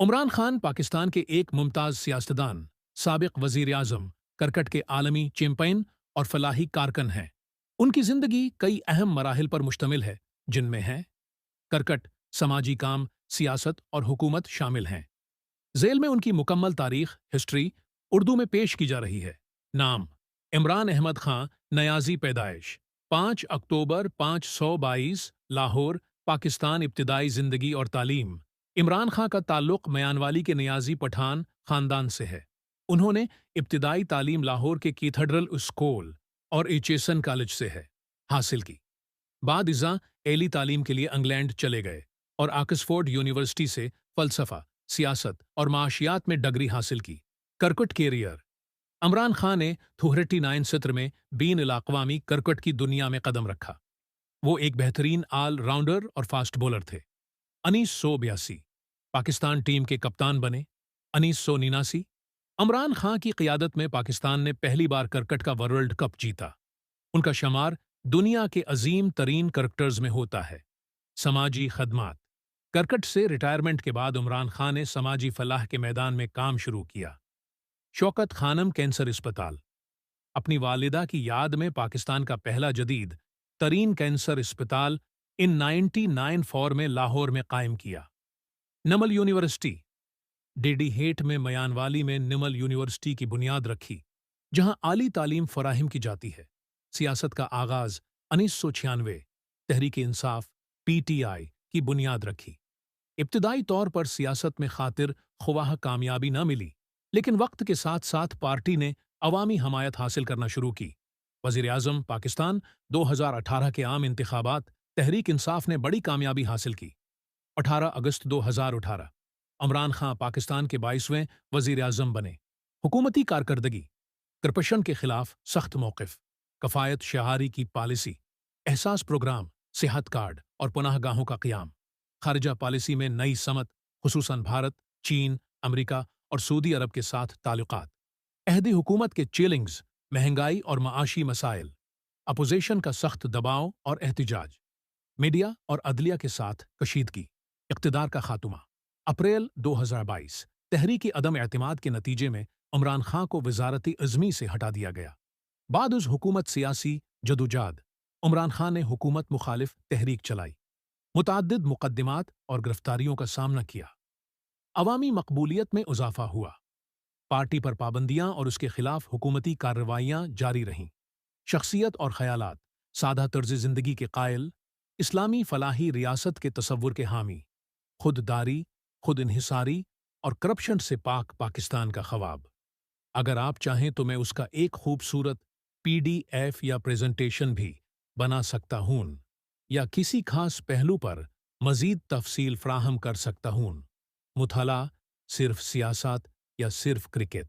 عمران خان پاکستان کے ایک ممتاز سیاستدان، سابق وزیر اعظم، کرکٹ کے عالمی چیمپئن اور فلاحی کارکن ہیں۔ ان کی زندگی کئی اہم مراحل پر مشتمل ہے، جن میں ہیں کرکٹ، سماجی کام، سیاست اور حکومت شامل ہیں۔ ذیل میں ان کی مکمل تاریخ ہسٹری اردو میں پیش کی جا رہی ہے۔ نام: عمران احمد خان، نیازی پیدائش 5 اکتوبر 522 لاہور، پاکستان۔ ابتدائی زندگی اور تعلیم: عمران خان کا تعلق میانوالی کے نیازی پٹھان خاندان سے ہے۔ انہوں نے ابتدائی تعلیم لاہور کے کیتھیڈرل اسکول اور ایچیسن کالج سے ہے حاصل کی۔ بعد ازاں اعلی تعلیم کے لیے انگلینڈ چلے گئے اور آکسفورڈ یونیورسٹی سے فلسفہ، سیاست اور معاشیات میں ڈگری حاصل کی۔ کرکٹ کیریئر: عمران خان نے 289 سطر میں بین الاقوامی کرکٹ کی دنیا میں قدم رکھا۔ وہ ایک بہترین آل راؤنڈر اور فاسٹ بولر تھے۔ 1982 پاکستان ٹیم کے کپتان بنے۔ 1979 عمران خان کی قیادت میں پاکستان نے پہلی بار کرکٹ کا ورلڈ کپ جیتا۔ ان کا شمار دنیا کے عظیم ترین کرکٹرز میں ہوتا ہے۔ سماجی خدمات: کرکٹ سے ریٹائرمنٹ کے بعد عمران خان نے سماجی فلاح کے میدان میں کام شروع کیا۔ شوکت خانم کینسر اسپتال: اپنی والدہ کی یاد میں پاکستان کا پہلا جدید ترین کینسر اسپتال ان 99 میں لاہور میں قائم کیا۔ نمل یونیورسٹی: ڈی ڈی ہیٹ میں میانوالی میں نمل یونیورسٹی کی بنیاد رکھی، جہاں اعلی تعلیم فراہم کی جاتی ہے۔ سیاست کا آغاز 1996 Tehreek Insaf P T I کی بنیاد رکھی۔ ابتدائی طور پر سیاست میں خاطر خواہ کامیابی نہ ملی، لیکن وقت کے ساتھ ساتھ پارٹی نے عوامی حمایت حاصل کرنا شروع کی۔ وزیر اعظم پاکستان 2018 کے عام انتخابات: تحریک انصاف نے بڑی کامیابی حاصل کی۔ 18 اگست 2018 عمران خان پاکستان کے 22ویں وزیر اعظم بنے۔ حکومتی کارکردگی: کرپشن کے خلاف سخت موقف، کفایت شعاری کی پالیسی، احساس پروگرام، صحت کارڈ اور پناہ گاہوں کا قیام۔ خارجہ پالیسی میں نئی سمت، خصوصاً بھارت، چین، امریکہ اور سعودی عرب کے ساتھ تعلقات۔ عہدی حکومت کے چیلنجز: مہنگائی اور معاشی مسائل، اپوزیشن کا سخت دباؤ اور احتجاج۔ میڈیا اور عدلیہ کے ساتھ کشیدگی۔ اقتدار کا خاتمہ: اپریل 2022 تحریک عدم اعتماد کے نتیجے میں عمران خان کو وزارتی عزمی سے ہٹا دیا گیا۔ بعد از حکومت سیاسی جدوجہد: عمران خان نے حکومت مخالف تحریک چلائی، متعدد مقدمات اور گرفتاریوں کا سامنا کیا۔ عوامی مقبولیت میں اضافہ ہوا۔ پارٹی پر پابندیاں اور اس کے خلاف حکومتی کارروائیاں جاری رہیں۔ شخصیت اور خیالات: سادہ طرز زندگی کے قائل، اسلامی فلاحی ریاست کے تصور کے حامی، خود داری، خود انحصاری اور کرپشن سے پاک پاکستان کا خواب۔ اگر آپ چاہیں تو میں اس کا ایک خوبصورت PDF یا پریزنٹیشن بھی بنا سکتا ہوں، یا کسی خاص پہلو پر مزید تفصیل فراہم کر سکتا ہوں۔ مطالعہ: صرف سیاست یا صرف کرکٹ؟